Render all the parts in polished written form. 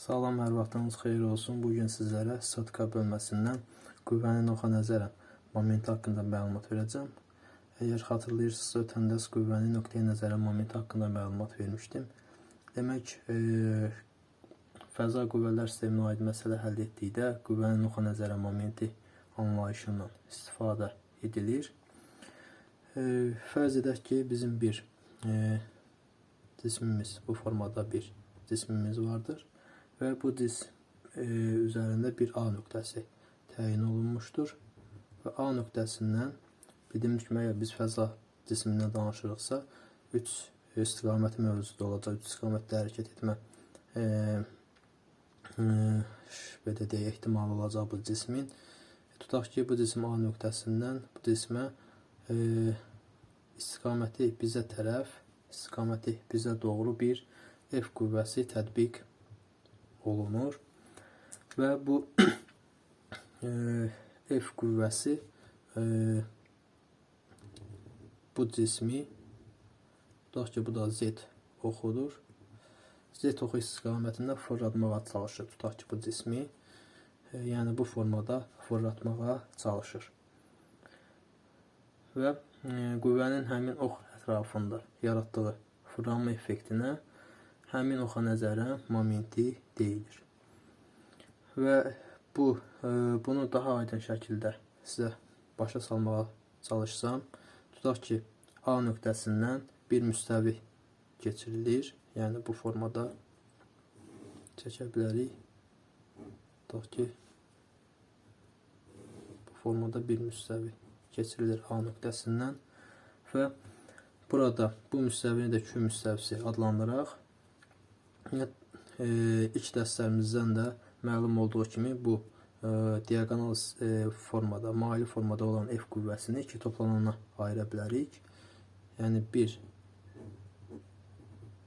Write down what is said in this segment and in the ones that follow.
Salam, hər vaxtınız xeyir olsun. Bugün sizlərə statika bölməsindən qüvvənin oxa nəzərən momenti haqqında məlumat verəcəm. Əgər xatırlayırsınızsa, ötən dərs qüvvənin nöqteyə nəzərən momenti haqqında məlumat vermişdim. Demək, fəza qüvvələr sisteminə aid məsələ həll etdikdə qüvvənin oxa nəzərən momenti anlayışından istifadə edilir. Fərz edək ki, bizim bir cismimiz, bu formada bir cismimiz vardır. Və bu cism üzərində bir A nöqtəsi təyin olunmuşdur. Və A nöqtəsindən bildiyimiz kimi, əgər biz fəza cismindən danışırıqsa, 3 istiqaməti mövzuda olacaq. 3 istiqamətdə hərəkət etmə belə deyək, ehtimalı olacaq bu cismin. Tutaq ki, bu cism A nöqtəsindən bu cismə istiqaməti bizə tərəf, istiqaməti bizə doğru bir F qüvvəsi tətbiq olunur və bu F qüvvəsi bu cismi, tutaq ki, bu da Z oxudur. Z oxu istiqamətində fırlatmağa çalışır. Tutaq ki, bu cismi, yəni bu formada fırlatmağa çalışır. Və qüvvənin həmin ox ətrafında yaratdığı fırlanma effektinə həmin oxa nəzərən momenti deyilir. Və bunu daha aydın şəkildə sizə başa salmağa çalışsam, tutaq ki, A nöqtəsindən bir müstəvi keçirilir. Yəni bu formada çəkə bilərik. Tutaq ki, bu formada bir müstəvi keçirilir A nöqtəsindən və burada bu müstəvini də Q müstəvisi adlandıraq. İlk dərslərimizdən də məlum olduğu kimi bu diaqonal formada, maili formada olan F qüvvəsini iki toplanana ayıra bilərik. Yəni bir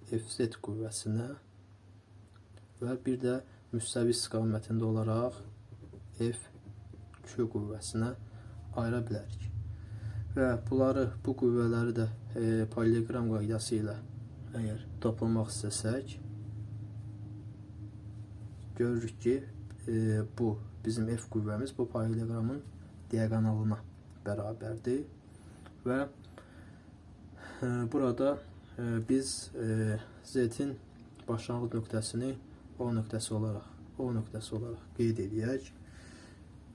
FZ qüvvəsinə və bir də müstəvi istiqamətində olaraq FQ qüvvəsinə ayıra bilərik. Və bu qüvvələri də paralleloqram qaydası ilə əgər toplamaq istəsək, görürük ki, bu bizim F qüvvəmiz bu paralleloqramın diaqonalına bərabərdir. Və burada biz Z-in başlanğıc nöqtəsini O nöqtəsi olaraq qeyd edək.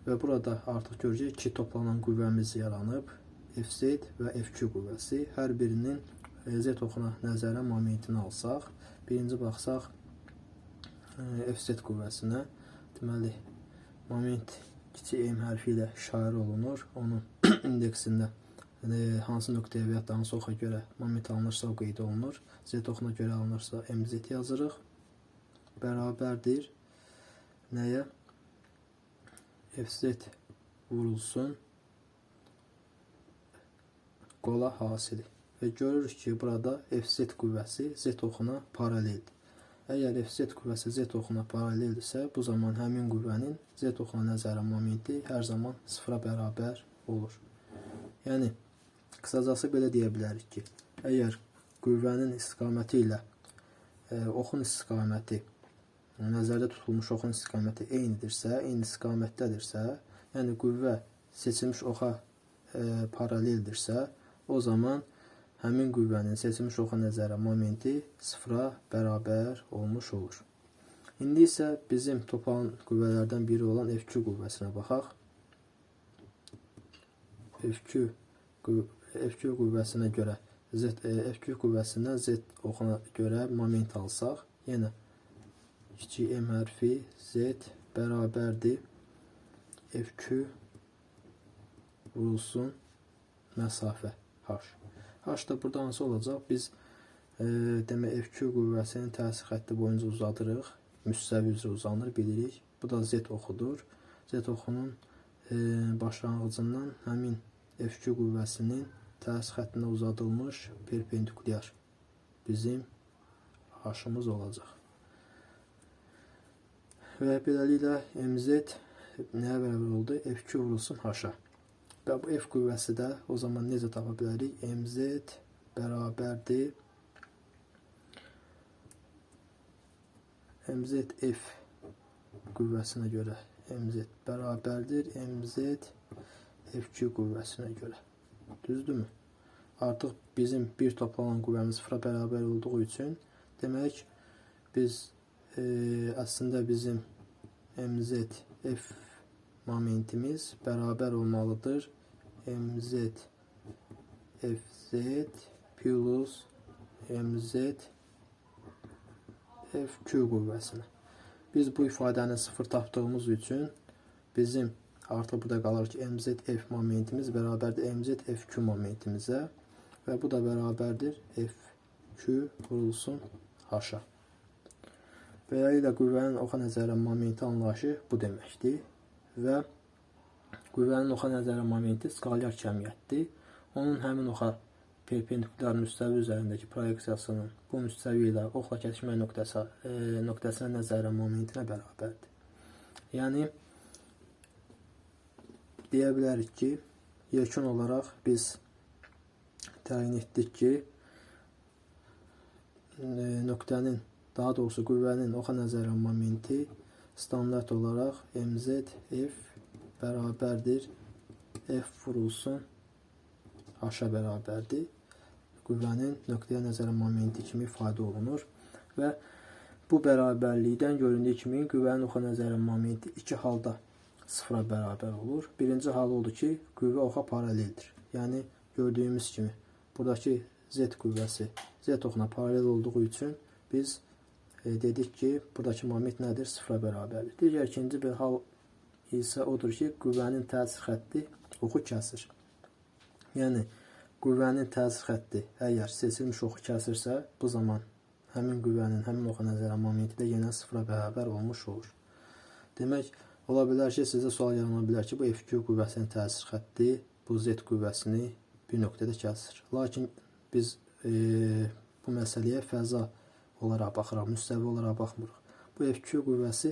Və burada artıq görəcək ki, toplanan qüvvəmiz yaranıb. FZ və FQ qüvvəsi. Hər birinin Z oxuna nəzərən momentini alsaq, birinci baxsaq FZ qüvvəsinə, deməli, moment kiçik M hərfi ilə işarə olunur. Onun indeksində hansı nöqtəyə və ya da hansı oxa görə moment alınırsa o qeyd olunur. Z oxuna görə alınırsa MZ yazırıq. Bərabərdir. Nəyə? FZ vurulsun qola hasili. Və görürük ki, burada FZ qüvvəsi Z oxuna paraleldir. Əgər FZ qüvvəsi Z oxuna paraleldirsə, bu zaman həmin qüvvənin Z oxuna nəzərən momenti hər zaman sıfıra bərabər olur. Yəni, qısacası belə deyə bilərik ki, əgər qüvvənin istiqaməti ilə oxun istiqaməti, nəzərdə tutulmuş oxun istiqaməti eynidirsə, eyni istiqamətdədirsə, yəni qüvvə seçilmiş oxa paraleldirsə, o zaman həmin qüvvənin seçilmiş oxa nəzərən momenti sıfıra bərabər olmuş olur. İndi isə bizim toplanan qüvvələrdən biri olan FQ qüvvəsinə baxaq. FQ qüvvəsinə görə FQ qüvvəsindən Z oxuna görə moment alsaq, yenə kiçik M hərfi Z bərabərdir FQ vurulsun məsafə H. H da burada hansı olacaq? Biz demək FQ qüvvəsinin təsir xətti boyunca uzadırıq. Müstəvi üzrə uzanır, bilirik. Bu da Z oxudur. Z oxunun başlanğıcından həmin FQ qüvvəsinin təsir xəttinə uzadılmış perpendikulyar bizim H-ımız olacaq. Və beləliklə MZ nəyə bərabər oldu? FQ vurulsun H-a. Və bu F qüvvəsi də o zaman necə tapa bilərik? MZ bərabərdir MZF qüvvəsinə görə MZ bərabərdir MZF2 qüvvəsinə görə. Düzdürmü? Artıq bizim bir toplanan qüvvəmiz sıfıra bərabər olduğu üçün demək biz əslində bizim MZF momentimiz bərabər olmalıdır MZFZ plus MZF2 qüvvəsinə. Biz bu ifadəni sıfır tapdığımız üçün bizim artıq burada qalır ki MZF momentimiz bərabərdir MZF2 momentimizə və bu da bərabərdir F2 vurulsun H-a. Beləliklə qüvvənin oxa nəzərən momenti anlayışı bu deməkdir və qüvvənin oxa nəzərən momenti skalyar kəmiyyətdir. Onun həmin oxa perpendikulyar müstəvi üzərindəki proyeksiyasının bu müstəvi ilə oxla kəsişmə nöqtəsinə nəzərən momentinə bərabərdir. Yəni deyə bilərik ki, yekun olaraq biz təyin etdik ki, nöqtənin, daha doğrusu qüvvənin oxa nəzərən momenti standart olaraq MZF bərabərdir F vurulsun H-a bərabərdir. Qüvvənin nöqtəyə nəzərən momenti kimi ifadə olunur və bu bərabərlikdən göründüyü kimi qüvvənin oxa nəzərən momenti iki halda sıfıra bərabər olur. Birinci hal odur ki, qüvvə oxa paraleldir. Yəni gördüyümüz kimi buradakı Z qüvvəsi Z oxuna paralel olduğu üçün biz dedik ki, buradakı moment nədir? Sıfıra bərabərdir. Digər ikinci bir hal isə odur ki, qüvvənin təsir xətti oxu kəsir. Yəni qüvvənin təsir xətti əgər seçilmiş oxu kəsirsə, bu zaman həmin qüvvənin həmin oxa nəzərən momenti də yenə sıfıra bərabər olmuş olur. Demək, ola bilər ki, sizə sual yarana bilər ki, bu F2 qüvvəsinin təsir xətti bu Z qüvvəsini bir nöqtədə kəsir. Lakin biz bu məsələyə fəza olaraq baxırıq, müstəvi olaraq baxmırıq. Bu F2 qüvvəsi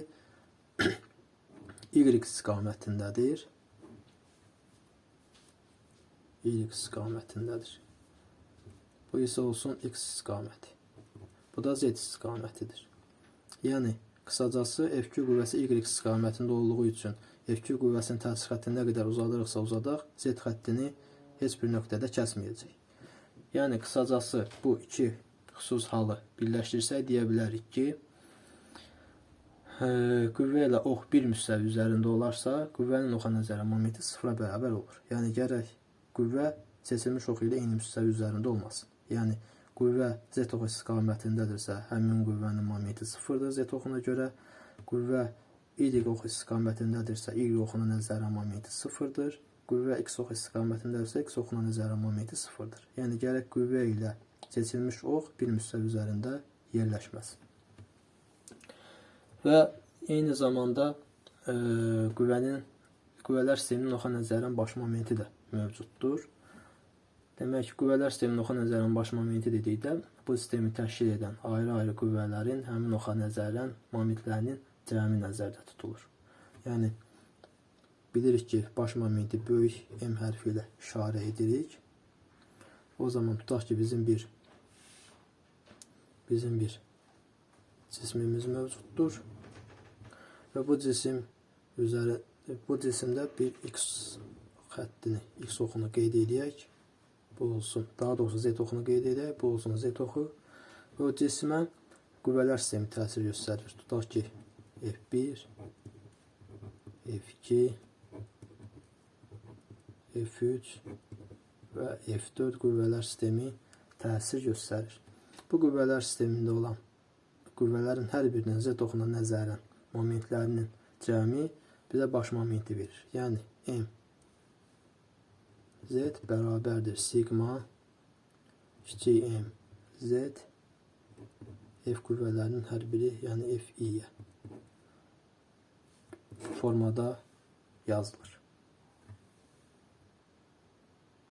Y istiqamətindədir. Y istiqamətindədir. Bu isə olsun X istiqaməti. Bu da Z istiqamətidir. Yəni, qısacası F2 qüvvəsi Y istiqamətində olduğu üçün F2 qüvvəsinin təsir xəttini nə qədər uzadırıqsa uzadaq, Z xəttini heç bir nöqtədə kəsməyəcək. Yəni, qısacası bu iki xüsus halı birləşdirsək deyə bilərik ki, qüvvə ilə ox bir müstəvi üzərində olarsa, qüvvənin oxa nəzərən momenti sıfıra bərabər olur. Yəni, gərək qüvvə seçilmiş oxu ilə eyni müstəvi üzərində olmasın. Yəni, qüvvə Z oxu istiqamətindədirsə, həmin qüvvənin momenti sıfırdır Z oxuna görə. Qüvvə Y oxu istiqamətindədirsə, Y oxuna nəzərən momenti sıfırdır. Qüvvə X oxu istiqamətindədirsə, X oxuna nəzərən momenti sıfırdır. Yəni, gərək qüvvə ilə seçilmiş ox bir müstəvi üzərində yerləşməsin. Və eyni zamanda qüvvələr sisteminin oxa nəzərən baş momenti də mövcuddur. Demək ki, qüvvələr sisteminin oxa nəzərən baş momenti dedikdə bu sistemi təşkil edən ayrı-ayrı qüvvələrin həmin oxa nəzərən momentlərinin cəmi nəzərdə tutulur. Yəni, bilirik ki, baş momenti böyük M hərfi ilə işarə edirik. O zaman tutaq ki, bizim bir cismimiz mövcuddur və bu cisimdə bir X xəttini, X oxunu qeyd edək. Bu olsun, daha doğrusu Z oxunu qeyd edək, bu olsun Z oxu və o cisimə qüvvələr sistemi təsir göstərir. Tutaq ki, F1, F2, F3 və F4 qüvvələr sistemi təsir göstərir. Bu qüvvələr sistemində olan qüvvələrin hər birinin Z oxuna nəzərən momentlərinin cəmi bizə baş momenti verir. Yəni, M Z bərabərdir sigma kiçik M Z F qüvvələrinin hər biri, yəni FI-yə formada yazılır.